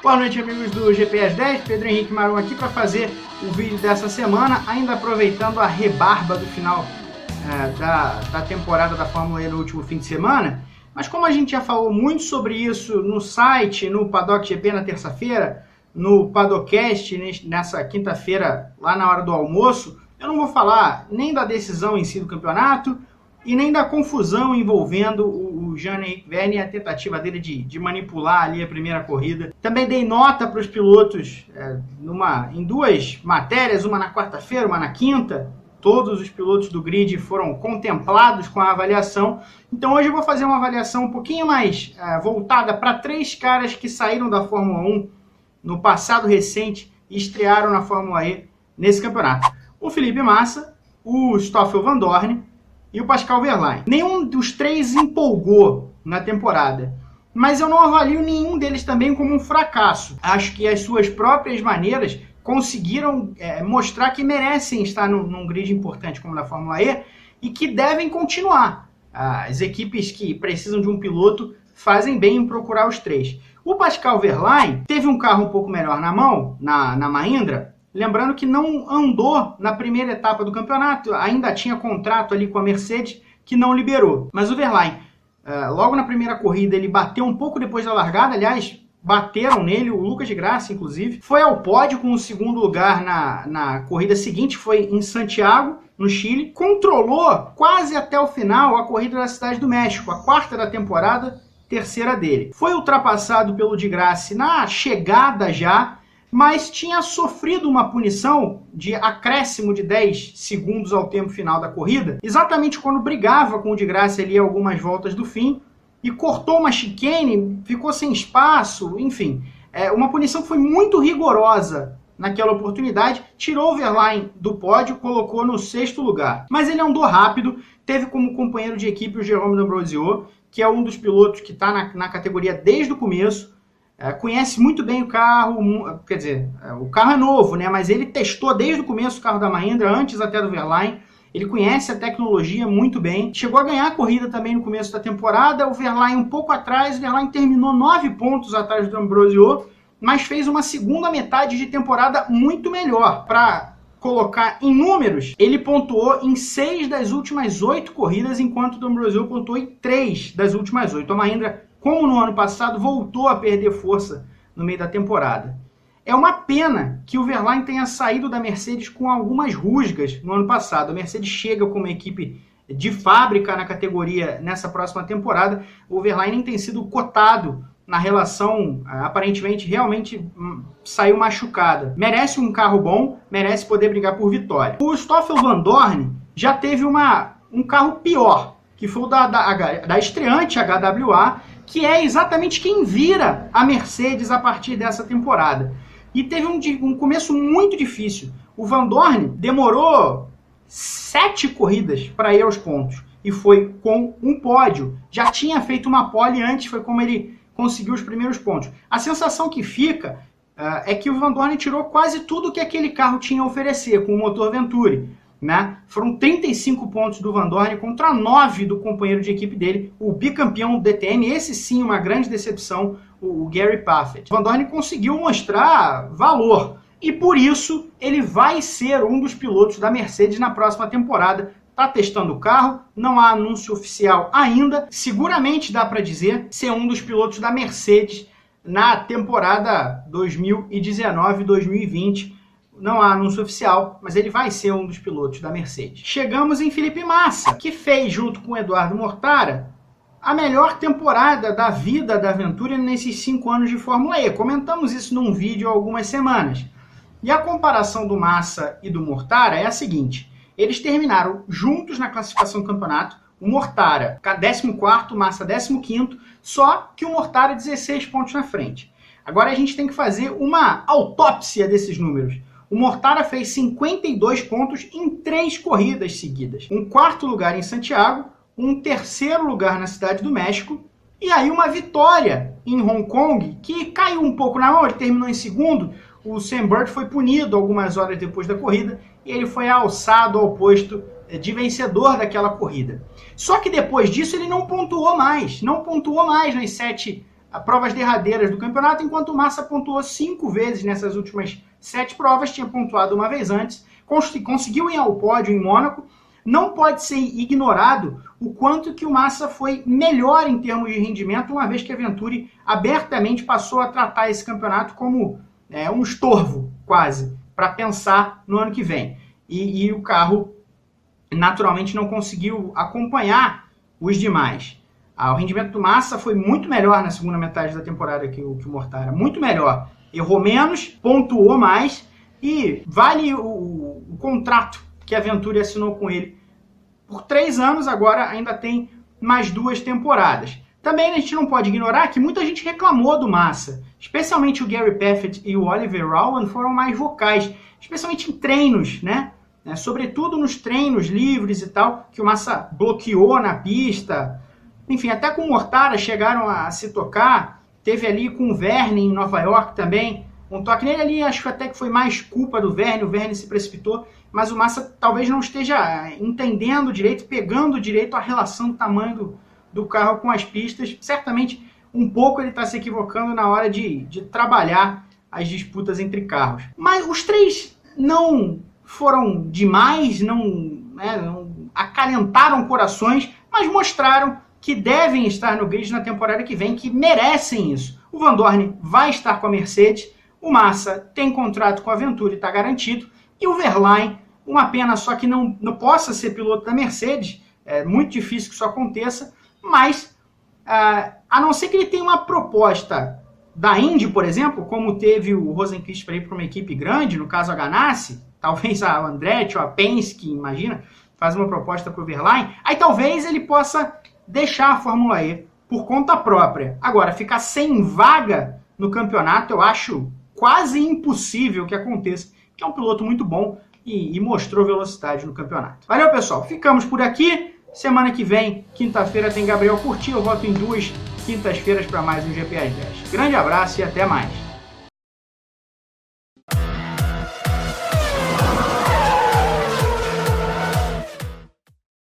Boa noite, amigos do GPS 10, Pedro Henrique Marum aqui para fazer o vídeo dessa semana, ainda aproveitando a rebarba do final da temporada da Fórmula E no último fim de semana. Mas como a gente já falou muito sobre isso no site, no Paddock GP na terça-feira, no Paddockcast nessa quinta-feira, lá na hora do almoço, eu não vou falar nem da decisão em si do campeonato e nem da confusão envolvendo o Jean-Éric Vergne e a tentativa dele de manipular ali a primeira corrida. Também dei nota para os pilotos em duas matérias, uma na quarta-feira, uma na quinta. Todos os pilotos do grid foram contemplados com a avaliação. Então hoje eu vou fazer uma avaliação um pouquinho mais voltada para três caras que saíram da Fórmula 1 no passado recente e estrearam na Fórmula E nesse campeonato. O Felipe Massa, o Stoffel Vandoorne e o Pascal Wehrlein. Nenhum dos três empolgou na temporada, mas eu não avalio nenhum deles também como um fracasso. Acho que as suas próprias maneiras conseguiram mostrar que merecem estar num grid importante como na Fórmula E e que devem continuar. As equipes que precisam de um piloto fazem bem em procurar os três. O Pascal Wehrlein teve um carro um pouco melhor na mão, na Mahindra, lembrando que não andou na primeira etapa do campeonato, ainda tinha contrato ali com a Mercedes que não liberou. Mas o Wehrlein, logo na primeira corrida, ele bateu um pouco depois da largada, aliás, bateram nele, o Lucas de Graça, inclusive. Foi ao pódio com o segundo lugar na corrida seguinte, foi em Santiago, no Chile. Controlou quase até o final a corrida da Cidade do México, a quarta da temporada, terceira dele. Foi ultrapassado pelo de Graça na chegada já, mas tinha sofrido uma punição de acréscimo de 10 segundos ao tempo final da corrida, exatamente quando brigava com o de Graça ali algumas voltas do fim, e cortou uma chicane, ficou sem espaço, enfim. Uma punição que foi muito rigorosa naquela oportunidade, tirou o Wehrlein do pódio, colocou no sexto lugar. Mas ele andou rápido, teve como companheiro de equipe o Jérôme D'Ambrosio, que é um dos pilotos que está na categoria desde o começo, conhece muito bem o carro, quer dizer, o carro é novo, né? Mas ele testou desde o começo o carro da Mahindra, antes até do Wehrlein. Ele conhece a tecnologia muito bem. Chegou a ganhar a corrida também no começo da temporada. O Wehrlein um pouco atrás. O Wehrlein terminou 9 pontos atrás do D'Ambrosio, mas fez uma segunda metade de temporada muito melhor. Para colocar em números, ele pontuou em 6 das últimas 8 corridas, enquanto o D'Ambrosio pontuou em 3 das últimas 8. A Mahindra, como no ano passado, voltou a perder força no meio da temporada. É uma pena que o Wehrlein tenha saído da Mercedes com algumas rusgas no ano passado. A Mercedes chega com uma equipe de fábrica na categoria nessa próxima temporada. O Wehrlein nem tem sido cotado na relação, aparentemente, realmente saiu machucada. Merece um carro bom, merece poder brigar por vitória. O Stoffel Vandoorne já teve um carro pior, que foi o da estreante HWA, que é exatamente quem vira a Mercedes a partir dessa temporada. E teve um começo muito difícil. O Vandoorne demorou 7 corridas para ir aos pontos. E foi com um pódio. Já tinha feito uma pole antes, foi como ele conseguiu os primeiros pontos. A sensação que fica é que o Vandoorne tirou quase tudo que aquele carro tinha a oferecer com o motor Venturi. Né? Foram 35 pontos do Vandoorne contra 9 do companheiro de equipe dele, o bicampeão DTM, esse sim uma grande decepção, o Gary Paffett. O Vandoorne conseguiu mostrar valor e por isso ele vai ser um dos pilotos da Mercedes na próxima temporada. Está testando o carro, não há anúncio oficial ainda, seguramente dá para dizer ser um dos pilotos da Mercedes na temporada 2019-2020. Não há anúncio oficial, mas ele vai ser um dos pilotos da Mercedes. Chegamos em Felipe Massa, que fez, junto com o Eduardo Mortara, a melhor temporada da vida da Venturi nesses 5 anos de Fórmula E. Comentamos isso num vídeo há algumas semanas. E a comparação do Massa e do Mortara é a seguinte. Eles terminaram juntos na classificação do campeonato. O Mortara 14º, o Massa 15º, só que o Mortara 16 pontos na frente. Agora a gente tem que fazer uma autópsia desses números. O Mortara fez 52 pontos em 3 corridas seguidas. Um 4º lugar em Santiago, um 3º lugar na Cidade do México, e aí uma vitória em Hong Kong, que caiu um pouco na mão, ele terminou em 2º, o Sam Bird foi punido algumas horas depois da corrida, e ele foi alçado ao posto de vencedor daquela corrida. Só que depois disso ele não pontuou mais nas 7 provas derradeiras do campeonato, enquanto o Massa pontuou 5 vezes nessas últimas 7 provas, tinha pontuado uma vez antes, conseguiu ir ao pódio em Mônaco. Não pode ser ignorado o quanto que o Massa foi melhor em termos de rendimento, uma vez que a Venturi abertamente passou a tratar esse campeonato como um estorvo, quase, para pensar no ano que vem. E o carro, naturalmente, não conseguiu acompanhar os demais. O rendimento do Massa foi muito melhor na segunda metade da temporada que o Mortara, muito melhor. Errou menos, pontuou mais e vale o contrato que a Venturi assinou com ele por 3 anos, agora ainda tem mais 2 temporadas. Também a gente não pode ignorar que muita gente reclamou do Massa, especialmente o Gary Paffett e o Oliver Rowland foram mais vocais, especialmente em treinos, né? Sobretudo nos treinos livres e tal, que o Massa bloqueou na pista. Enfim, até com o Mortara chegaram a se tocar, teve ali com o Verne em Nova York também, um toque nele ali, acho que até que foi mais culpa do Verne, o Verne se precipitou, mas o Massa talvez não esteja entendendo direito, pegando direito a relação do tamanho do carro com as pistas. Certamente, um pouco ele está se equivocando na hora de trabalhar as disputas entre carros. Mas os 3 não foram demais, não acalentaram corações, mas mostraram que devem estar no grid na temporada que vem, que merecem isso. O Van Dorn vai estar com a Mercedes, o Massa tem contrato com a Venturi, está garantido, e o Verlaine, uma pena só que não possa ser piloto da Mercedes, é muito difícil que isso aconteça, mas a não ser que ele tenha uma proposta da Indy, por exemplo, como teve o Rosenqvist para ir para uma equipe grande, no caso a Ganassi, talvez a Andretti ou a Penske, imagina, faz uma proposta para o Verlaine, aí talvez ele possa deixar a Fórmula E por conta própria. Agora, ficar sem vaga no campeonato, eu acho quase impossível que aconteça, que é um piloto muito bom e mostrou velocidade no campeonato. Valeu, pessoal. Ficamos por aqui. Semana que vem, quinta-feira, tem Gabriel Curti. Eu volto em 2 quintas-feiras para mais um GP às 10. Grande abraço e até mais.